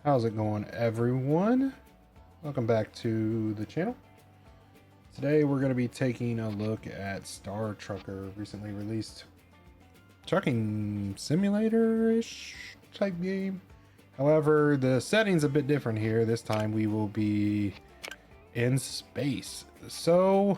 How's it going, everyone? Welcome back to the channel. Today we're going to be taking a look at Star Trucker, recently released trucking simulator-ish type game. However, the setting's a bit different here. This time we will be in space. So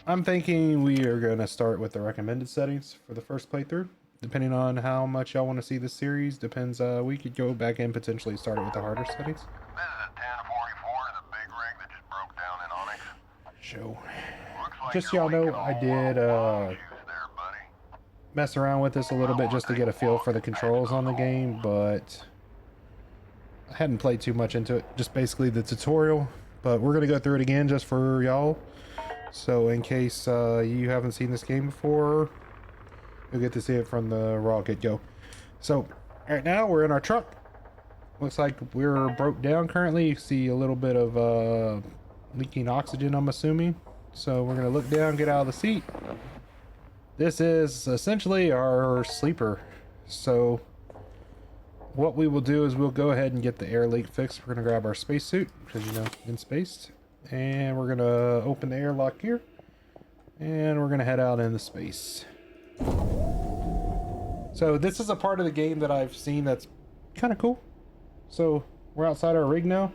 I'm thinking we are going to start with the recommended settings for the first playthrough. Depending on how much y'all want to see this series, depends. We could go back and potentially start it with the harder settings. This is a 1044 to the big rig that just broke down in Onyx. So, Like just so y'all know, I did mess around with this a little bit just to get a feel for the controls on the game, but I hadn't played too much into it. Just basically the tutorial, but we're gonna go through it again just for y'all. So in case you haven't seen this game before, you'll get to see it from the raw get-go. So right now we're in our truck. Looks like we're broke down currently. You see a little bit of leaking oxygen, I'm assuming. So we're gonna look down, get out of the seat. This is essentially our sleeper. So what we will do is we'll go ahead and get the air leak fixed. We're gonna grab our spacesuit because, you know, in space, and we're gonna open the airlock here, and we're gonna head out into space. So this is a part of the game that I've seen that's kind of cool. So we're outside our rig now.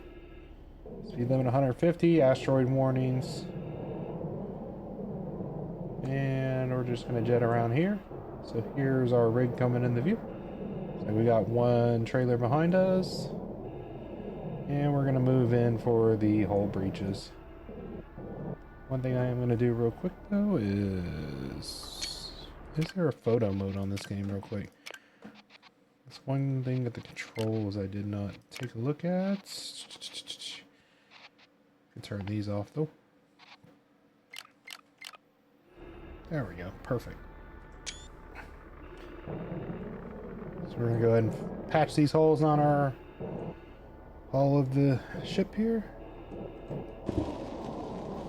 Speed limit 150, asteroid warnings. And we're just gonna jet around here. So here's our rig coming in the view. So we got one trailer behind us. And we're gonna move in for the hull breaches. One thing I am gonna do real quick though is there a photo mode on this game real quick? That's one thing at the controls I did not take a look at. Can turn these off though. There we go, perfect. So we're gonna go ahead and patch these holes on our hull of the ship here.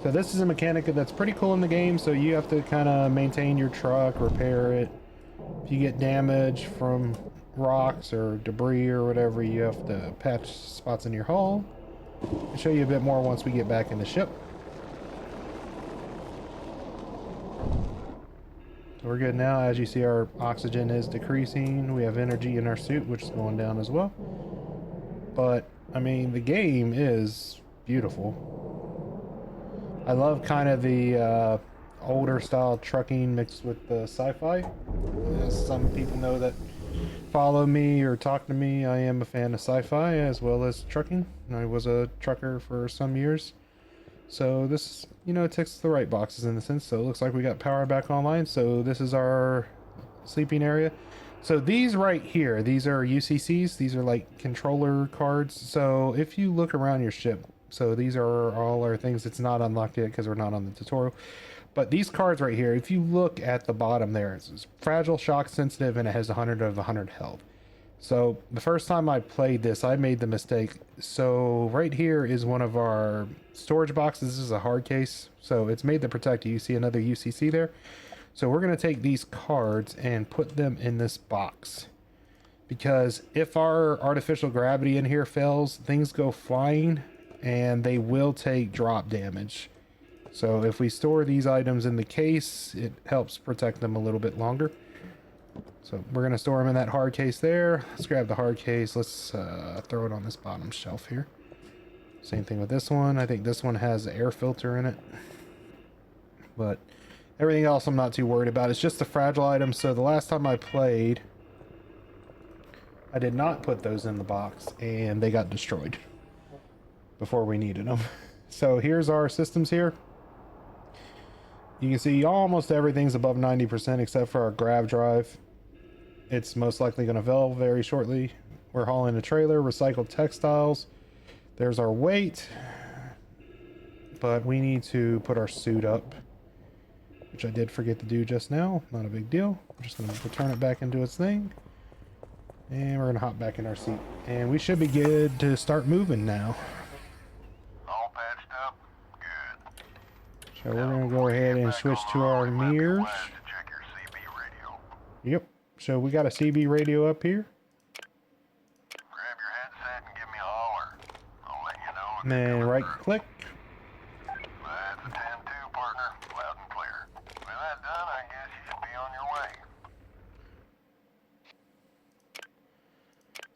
So this is a mechanic that's pretty cool in the game. So you have to kind of maintain your truck, repair it. If you get damage from rocks or debris or whatever, you have to patch spots in your hull. I'll show you a bit more once we get back in the ship. So we're good now. As you see, our oxygen is decreasing. We have energy in our suit, which is going down as well. But I mean, the game is beautiful. I love kind of the older style trucking mixed with the sci-fi. As some people know that follow me or talk to me, I am a fan of sci-fi as well as trucking. I was a trucker for some years. So this, you know, ticks the right boxes in the sense. So it looks like we got power back online. So this is our sleeping area. So these right here, these are UCCs. These are like controller cards. So if you look around your ship, so these are all our things. It's not unlocked yet because we're not on the tutorial. But these cards right here, if you look at the bottom there, it's fragile, shock sensitive, and it has 100 of 100 health. So the first time I played this, I made the mistake. So right here is one of our storage boxes. This is a hard case. So it's made to protect you. You see another UCC there. So we're going to take these cards and put them in this box. Because if our artificial gravity in here fails, things go flying and they will take drop damage. So if we store these items in the case, it helps protect them a little bit longer. So we're going to store them in that hard case there. Let's grab the hard case. Let's throw it on this bottom shelf here. Same thing with this one. I think this one has an air filter in it. But everything else I'm not too worried about. It's just the fragile items. So the last time I played, I did not put those in the box and they got destroyed before we needed them. So here's our systems here. You can see almost everything's above 90% except for our grav drive. It's most likely going to fail very shortly. We're hauling a trailer, recycled textiles. There's our weight. But we need to put our suit up, which I did forget to do just now. Not a big deal. I'm just going to return it back into its thing. And we're going to hop back in our seat. And we should be good to start moving now. All patched up? Good. So we're going to go ahead and switch to our mirrors. Yep. So we got a CB radio up here. Looks And then good, right sir. click. That's a 10-2, partner. Loud and clear. With that done, I guess you should be on your way.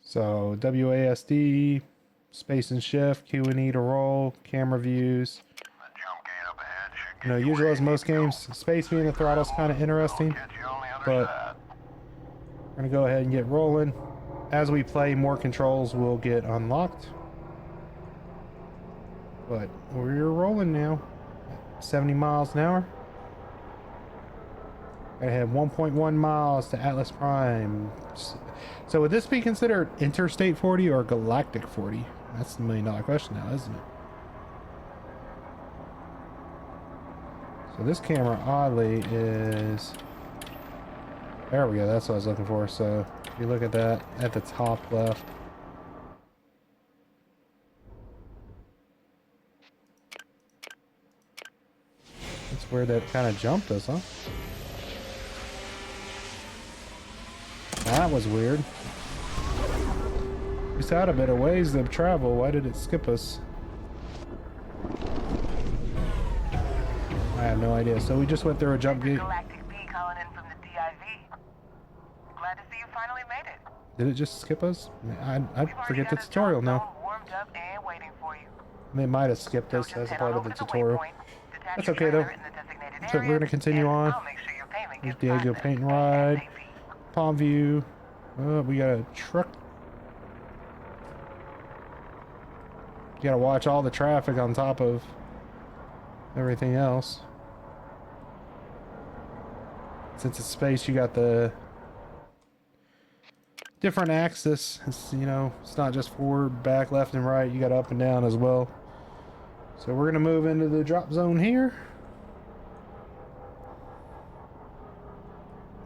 So WASD, space and shift, Q and E to roll, camera views. The jump gate up ahead should You get know, you usual where as you need most to go. games, space being the throttle is kind of interesting, I'll catch you on the other but side. we're gonna go ahead and get rolling. As we play, more controls will get unlocked. But we're rolling now. 70 miles an hour. I have 1.1 miles to Atlas Prime. So would this be considered Interstate 40 or Galactic 40? That's the $1,000,000 question now, isn't it? So this camera, oddly, is... There we go, that's what I was looking for. So if you look at that, at the top left. That's where that kind of jumped us, huh? That was weird. We still had a bit of ways to travel. Why did it skip us? I have no idea. So we just went through a jump gate. Galactic B calling in from the DIV. Glad to see you finally made it. Did it just skip us? I We've already forget the got a tutorial drop now. zone warmed up and waiting for you. They might have skipped So us just as a head part on of the over to the tutorial. waypoint, detach That's your okay though. trailer in the designated So we're area, gonna continue and on. I'll make sure your payment There's gets Diego processed paint and ride. ASAP. Palm view. Oh, we got a truck. You gotta watch all the traffic on top of everything else. Since it's space, you got the different axis. It's, you know, it's not just forward, back, left, and right. You got up and down as well. So we're gonna move into the drop zone here.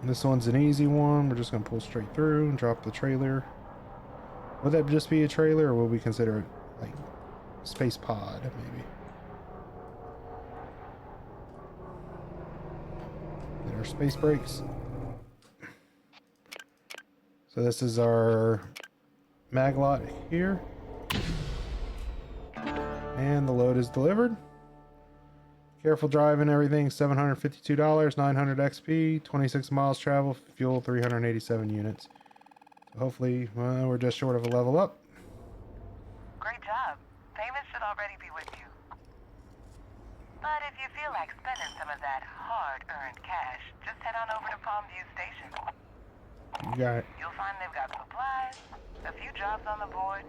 This one's an easy one. We're just gonna pull straight through and drop the trailer. Would that just be a trailer, or would we consider it like space pod, maybe? Hit our space brakes. So this is our mag lot here. And the load is delivered. Careful driving, everything. $752, 900 XP, 26 miles travel, fuel 387 units. So hopefully, well, we're just short of a level up. Great job. Payment should already be with you. But if you feel like spending some of that hard-earned cash, just head on over to Palmview Station. You got it. You'll find they've got supplies, a few jobs on the board,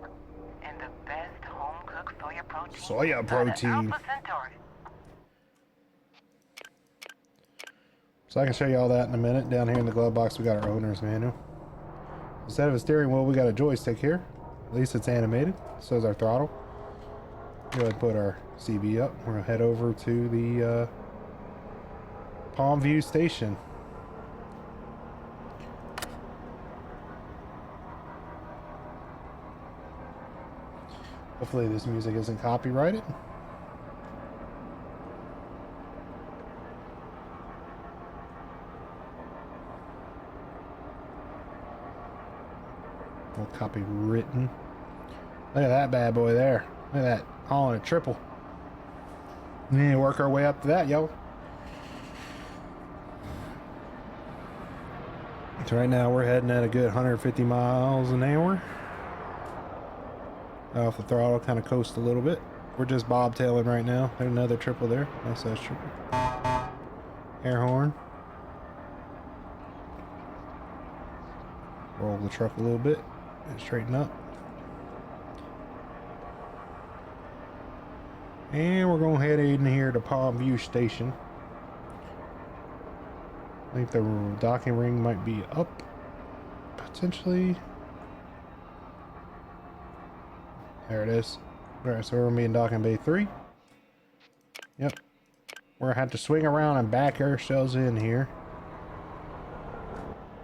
and the best home-cooked soya protein. Soya protein. Alpha Centauri. So I can show you all that in a minute. Down here in the glove box, we got our owner's manual. Instead of a steering wheel, we got a joystick here. At least it's animated. So is our throttle. Go ahead and put our CB up. We're gonna head over to the Palmview Station. Hopefully this music isn't copyrighted. Or copywritten. Look at that bad boy there. Look at that. All in a triple. We need to work our way up to that, yo. So right now we're heading at a good 150 miles an hour. Off the throttle, kind of coast a little bit. We're just bobtailing right now. There's another triple there. Nice size triple. Air horn. Roll the truck a little bit and straighten up. And we're going to head in here to Palmview Station. I think the docking ring might be up, potentially. There it is. Alright, so we're going to be in docking bay 3. Yep. We're going to have to swing around and back ourselves in here.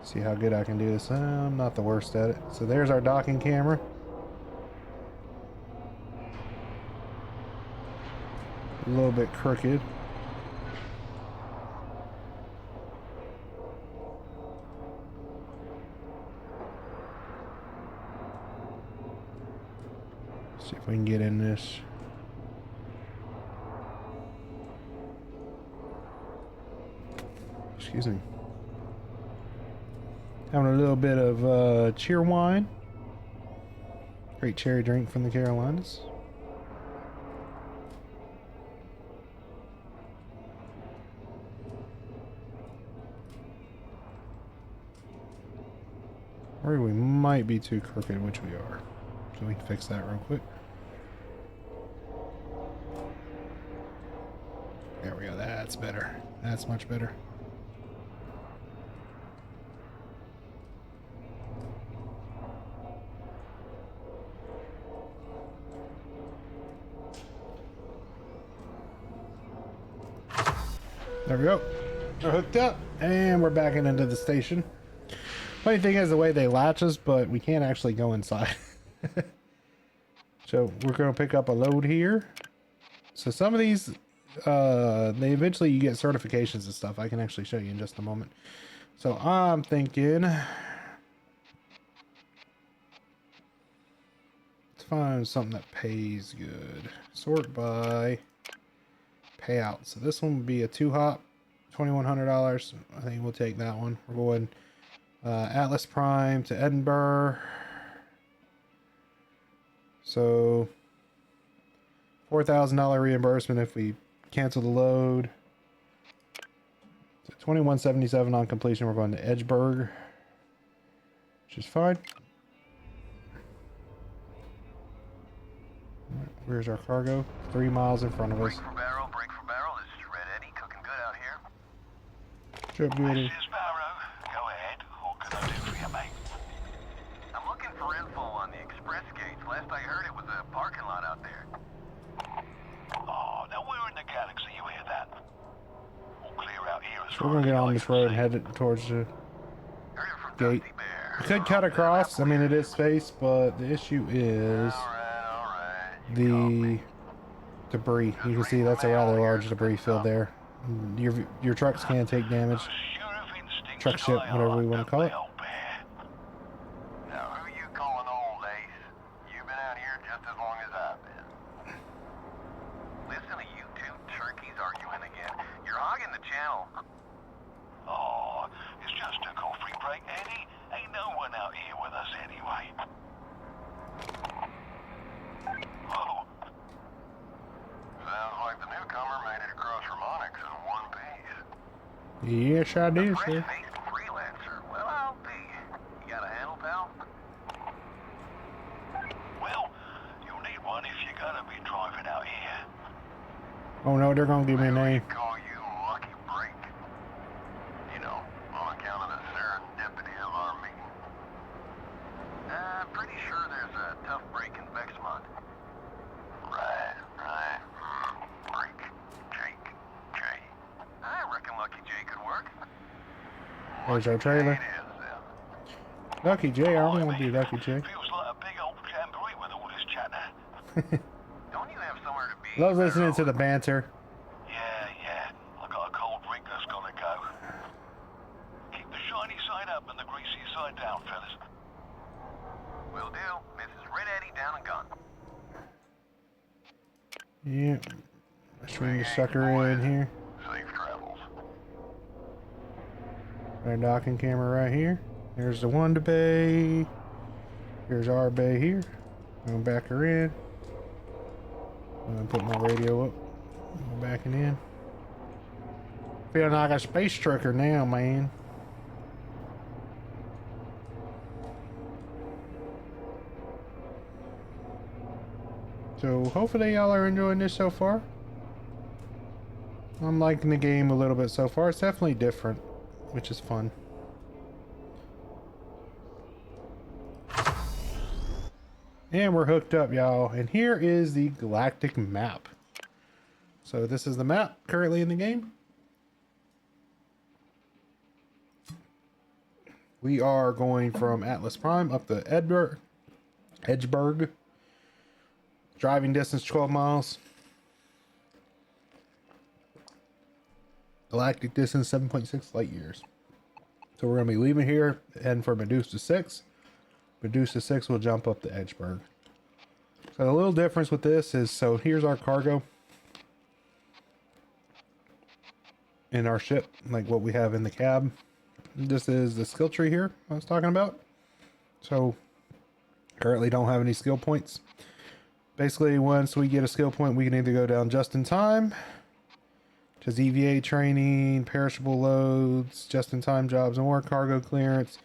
See how good I can do this. I'm not the worst at it. So there's our docking camera. A little bit crooked. See if we can get in this Excuse me. Having a little bit of cheer wine. Great cherry drink from the Carolinas. Or we might be too crooked, which we are. So we can fix that real quick. There we go. That's better. That's much better. There we go. We're hooked up and we're backing into the station. Funny thing is the way they latch us, but we can't actually go inside. So we're going to pick up a load here. So some of these, they eventually you get certifications and stuff. I can actually show you in just a moment. So I'm thinking, let's find something that pays good. Sort by payout. So this one would be a 2-hop, $2,100. I think we'll take that one. We're going Atlas Prime to Edinburgh. So $4,000 reimbursement if we cancel the load. So $2,177 on completion. We're going to Edgeburg, which is fine. Where's our cargo? 3 miles in front of us. Break for barrel, break for barrel. This is Red Eddie, cooking good out here. Trip duty. This is Barrow. Go ahead. What can I do for you, mate? I'm looking for info on the express gates. Last I heard it was a parking lot out there. Oh, now we're in the galaxy, you hear that? We'll clear out here as So we're gonna get on this road and head towards the Heard it from gate. Dusty Bear. We could cut across. I mean, it is space, but the issue is All right. the debris. You can see that's a rather large debris field there. Your trucks can take damage. Truck ship, whatever we want to call it. Now, who you calling old, Ace? You've been out here just as long as I've been. Listen to you two turkeys arguing again. You're hogging the channel. Oh, it's just a coffee break, Eddie. Ain't no one out here with us anyway. Whoa. Sounds like the newcomer made it across from Onyx in one piece. Yes, I do, sir. Fresh-faced freelancer. Well, I'll be. You got a handle, pal? Well, you'll need one if you're gonna be driving out here. Oh no, they're gonna give me a name. Call you Lucky Break. You know, on account of the serendipity of our meeting. Pretty sure there's a tough break in Bexmont. Right. Break. Jake. Jay. I reckon Lucky Jay could work. There's our trailer. It is, then. Lucky J, I don't want to be Lucky J. Feels like a big old jamboree with all this chatter. Don't you have somewhere to be? Love listening to the banter. Yeah. I got a cold drink that's gonna go. Keep the shiny side up and the greasy side down, fellas. Will do. Mrs. Red Eddie down and gone. Yeah. Let's bring the sucker in here. Safe travels. Our docking camera right here. There's the Wonder Bay. Here's our bay here. I'm gonna back her in. I'm gonna put my radio up. I'm backing in. Feeling like a space trucker now, man. So hopefully y'all are enjoying this so far. I'm liking the game a little bit so far. It's definitely different, which is fun. And we're hooked up, y'all. And here is the galactic map. So this is the map currently in the game. We are going from Atlas Prime up to Edgeburg. Driving distance 12 miles. Galactic distance 7.6 light years. So we're going to be leaving here, heading for Medusa 6. Medusa 6 will jump up to Edgeburg. So the little difference with this is, so here's our cargo. in our ship, like what we have in the cab. This is the skill tree here I was talking about. So currently don't have any skill points. Basically, once we get a skill point, we can either go down just in time, which is EVA training, perishable loads, just in time jobs, and more cargo clearance.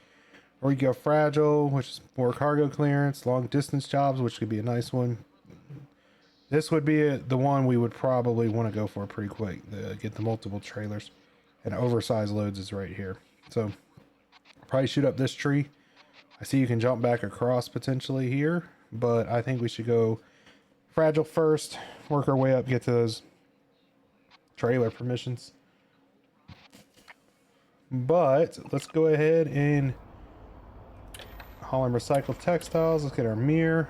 Or you go fragile, which is more cargo clearance, long distance jobs, which could be a nice one. This would be the one we would probably want to go for pretty quick. Get the multiple trailers. And oversized loads is right here. So probably shoot up this tree. I see you can jump back across potentially here, but I think we should go fragile first, work our way up, get to those trailer permissions. But let's go ahead and haul and recycle textiles. Let's get our mirror,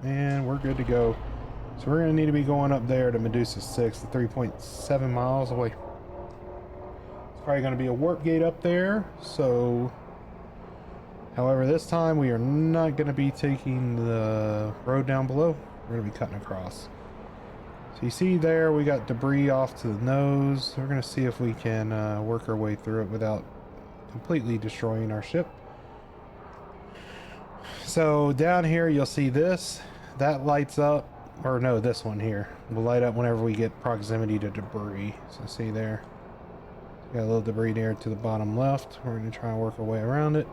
and we're good to go. So we're going to need to be going up there to Medusa 6, 3.7 miles away. It's probably going to be a warp gate up there. So, however, this time we are not going to be taking the road down below. We're going to be cutting across. So you see there, we got debris off to the nose. We're going to see if we can work our way through it without completely destroying our ship. So down here, you'll see this. That lights up. Or no, this one here will light up whenever we get proximity to debris. So see there, got a little debris there to the bottom left. We're going to try and work our way around it.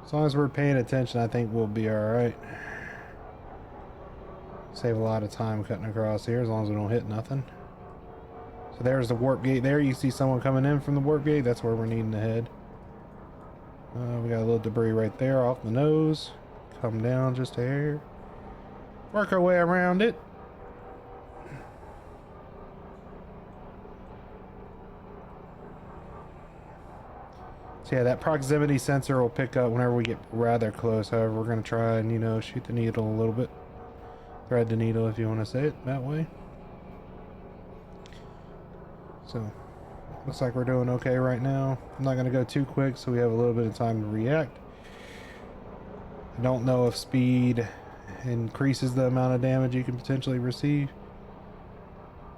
As long as we're paying attention, I think we'll be alright. Save a lot of time cutting across here as long as we don't hit nothing. So there's the warp gate there. You see someone coming in from the warp gate. That's where we're needing to head. We got a little debris right there off the nose. Come down just a hair. Work our way around it. So yeah, that proximity sensor will pick up whenever we get rather close. However, we're going to try and, you know, shoot the needle a little bit. Thread the needle if you want to say it that way. So, looks like we're doing okay right now. I'm not going to go too quick so we have a little bit of time to react. I don't know if speed increases the amount of damage you can potentially receive,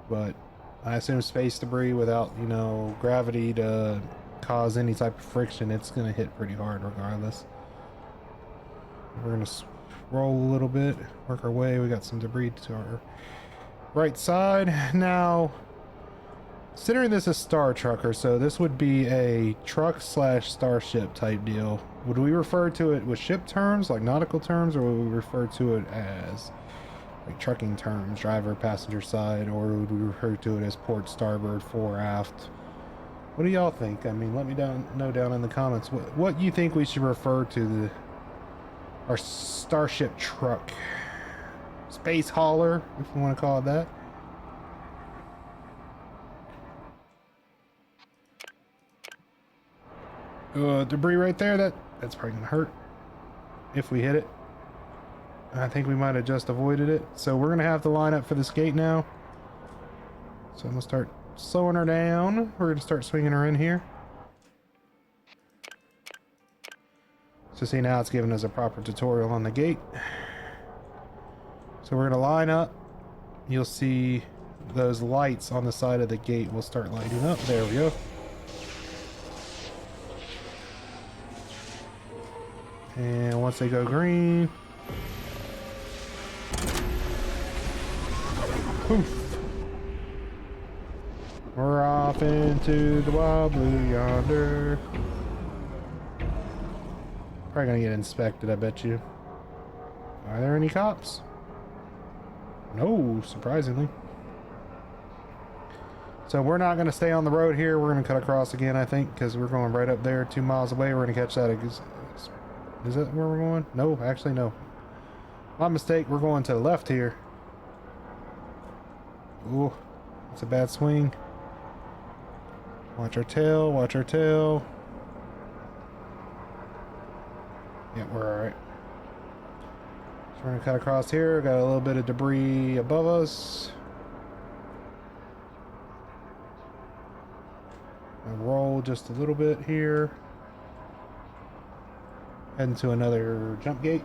but I assume space debris without, you know, gravity to cause any type of friction, it's going to hit pretty hard regardless. We're going to roll a little bit, work our way. We got some debris to our right side. Now, considering this is Star Trucker, so this would be a truck slash starship type deal. Would we refer to it with ship terms, like nautical terms, or would we refer to it as like trucking terms, driver, passenger side, or would we refer to it as port, starboard, fore, aft? What do y'all think? I mean, let me know down in the comments what you think we should refer to our starship truck. Space hauler, if you want to call it that. Debris right there, that's probably gonna hurt if we hit it. I think we might have just avoided it. So we're gonna have to line up for this gate now. So I'm gonna start slowing her down. We're gonna start swinging her in here. So see, now it's giving us a proper tutorial on the gate. So we're gonna line up. You'll see those lights on the side of the gate will start lighting up. There we go. And once they go green, poof, we're off into the wild blue yonder. Probably gonna get inspected, I bet you. Are there any cops? No, surprisingly. So we're not gonna stay on the road here. We're gonna cut across again, I think, because we're going right up there 2 miles away. We're gonna catch that. Is that where we're going? No, actually no. My mistake. We're going to the left here. Ooh, that's a bad swing. Watch our tail. Watch our tail. Yeah, we're alright. So we're gonna cut across here. Got a little bit of debris above us. Gonna roll just a little bit here. Heading to another jump gate.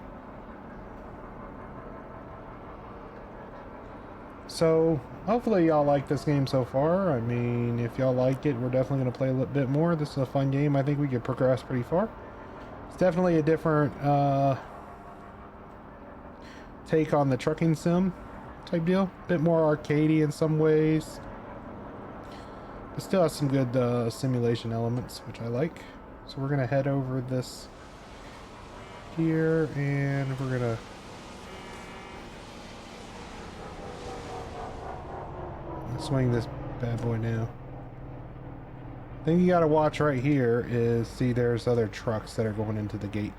So hopefully y'all like this game so far. I mean, if y'all like it, we're definitely going to play a little bit more. This is a fun game. I think we could progress pretty far. It's definitely a different take on the trucking sim type deal. Bit more arcadey in some ways. It still has some good simulation elements, which I like. So we're going to head over this here, and we're going to swing this bad boy now. Thing you gotta watch right here is, see, there's other trucks that are going into the gate.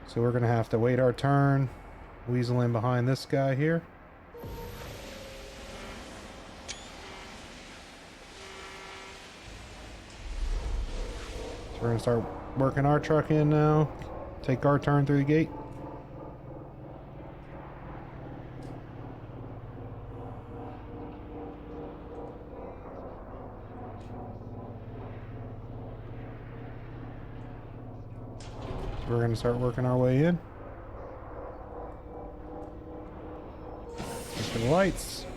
So we're gonna have to wait our turn, weasel in behind this guy here. So we're gonna start working our truck in now, take our turn through the gate. We're going to start working our way in. Look for the lights.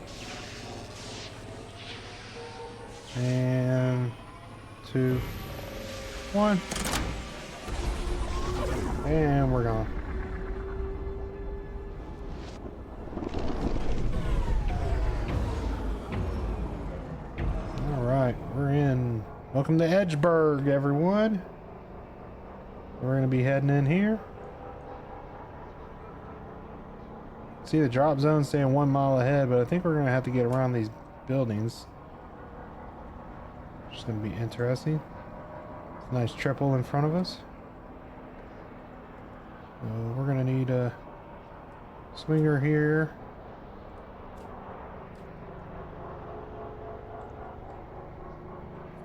And 2, 1. And we're gone. Alright, we're in. Welcome to Edgeburg, everyone. We're going to be heading in here. See the drop zone staying 1 mile ahead, but I think we're going to have to get around these buildings. Which is going to be interesting. It's a nice triple in front of us. So we're going to need a swinger here.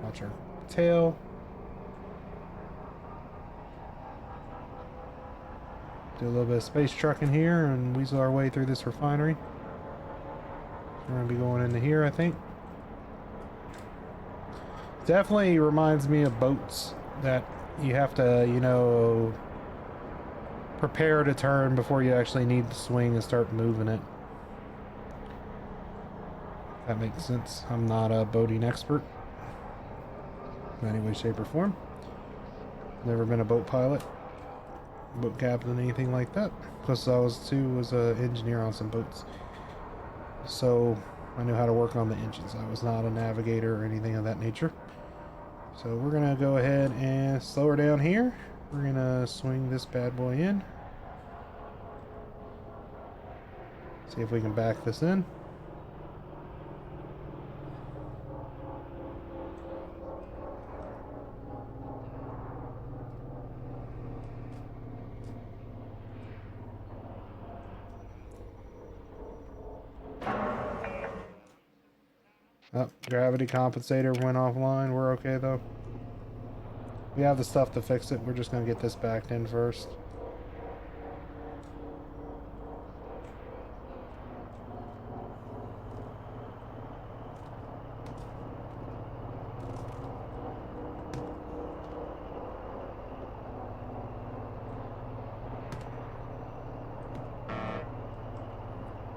Watch our tail. Do a little bit of space trucking here and weasel our way through this refinery. We're going to be going into here, I think. Definitely reminds me of boats that you have to, you know, prepare to turn before you actually need to swing and start moving it. That makes sense. I'm not a boating expert in any way, shape, or form. Never been a boat pilot, boat captain, anything like that. Plus I was an engineer on some boats, so I knew how to work on the engines. I was not a navigator or anything of that nature. So we're gonna go ahead and slow her down here. We're gonna swing this bad boy in, see if we can back this in. Oh, gravity compensator went offline. We're okay though. We have the stuff to fix it. We're just gonna get this backed in first.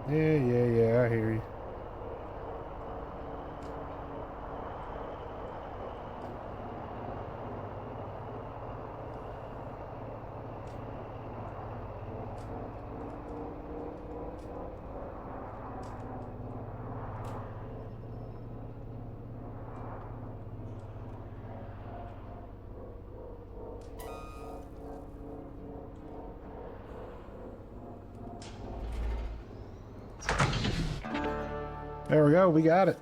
Yeah, I hear you. There we go, we got it.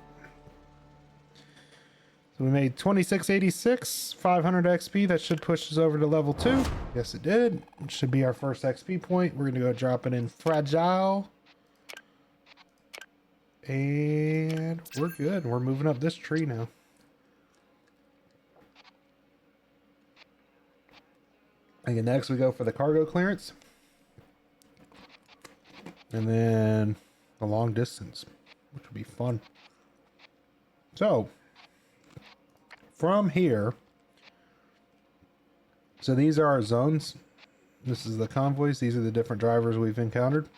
So we made 2686, 500 XP. That should push us over to level 2. Yes, it did. It should be our first XP point. We're going to go drop it in Fragile. And we're good. We're moving up this tree now. And next we go for the cargo clearance. And then the long distance, which will be fun. So, from here, so these are our zones. This is the convoys. These are the different drivers we've encountered.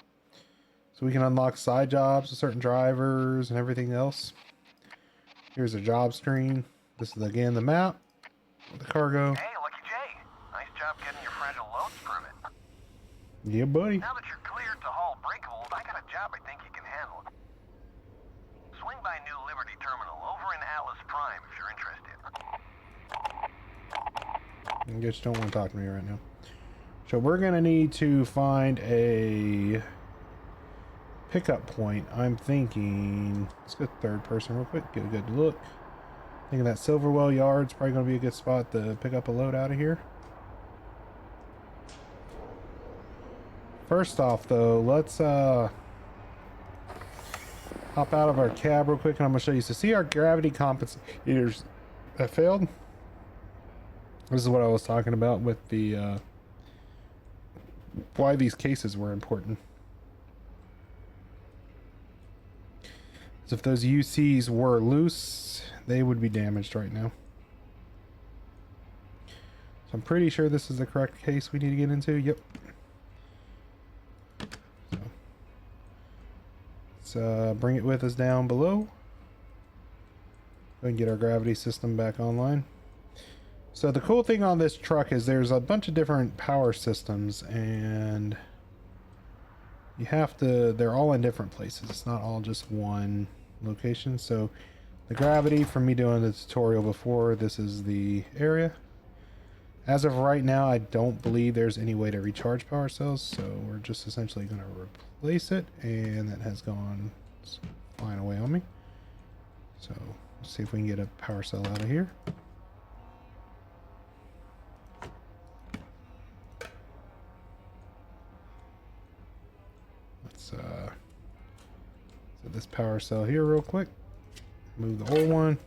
So we can unlock side jobs with certain drivers and everything else. Here's a job screen. This is again the map with the cargo. Hey, Lucky J. Nice job getting your fragile loads permit. Yeah, buddy. Now that you're cleared to haul breakables, I got a job I think you can handle. Swing by New Liberty Terminal over in Atlas Prime if you're interested. I guess you don't want to talk to me right now. So we're going to need to find a pickup point. I'm thinking, let's go third person real quick, get a good look. Thinking that Silverwell Yard's probably going to be a good spot to pick up a load out of here. First off though, let's hop out of our cab real quick and I'm going to show you. So see our gravity compensators that failed? This is what I was talking about with the why these cases were important. So if those UCs were loose, they would be damaged right now. So I'm pretty sure this is the correct case we need to get into. Yep. So let's bring it with us down below. Go and get our gravity system back online. So the cool thing on this truck is there's a bunch of different power systems and you have to, they're all in different places. It's not all just one location. So the gravity, from me doing the tutorial before, this is the area. As of right now, I don't believe there's any way to recharge power cells. So we're just essentially going to replace it, and that has gone flying away on me. So let's see if we can get a power cell out of here. So this power cell here real quick. Move the old one.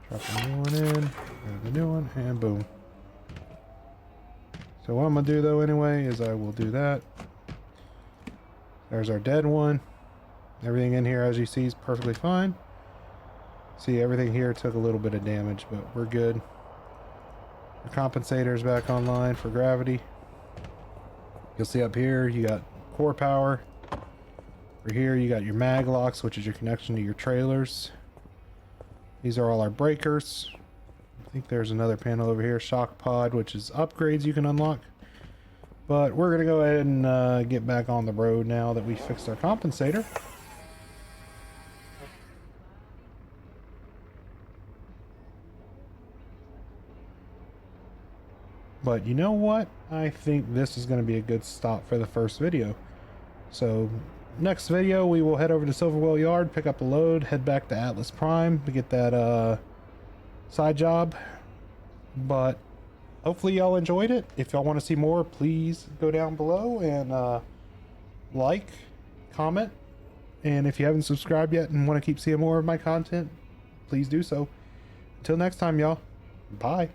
Drop the new one in. Grab the new one, and boom. So what I'm going to do though anyway is I will do that. There's our dead one. Everything in here, as you see, is perfectly fine. See, everything here took a little bit of damage, but we're good. The compensator's back online for gravity. You'll see up here you got core power. Over here you got your mag locks, which is your connection to your trailers. These are all our breakers. I think there's another panel over here, shock pod, which is upgrades you can unlock. But we're gonna go ahead and get back on the road now that we fixed our compensator. But you know what? I think this is going to be a good stop for the first video. So next video we will head over to Silverwell Yard, pick up a load, head back to Atlas Prime to get that side job. But hopefully y'all enjoyed it. If y'all want to see more, please go down below and like, comment. And if you haven't subscribed yet and want to keep seeing more of my content, please do so. Until next time, y'all. Bye.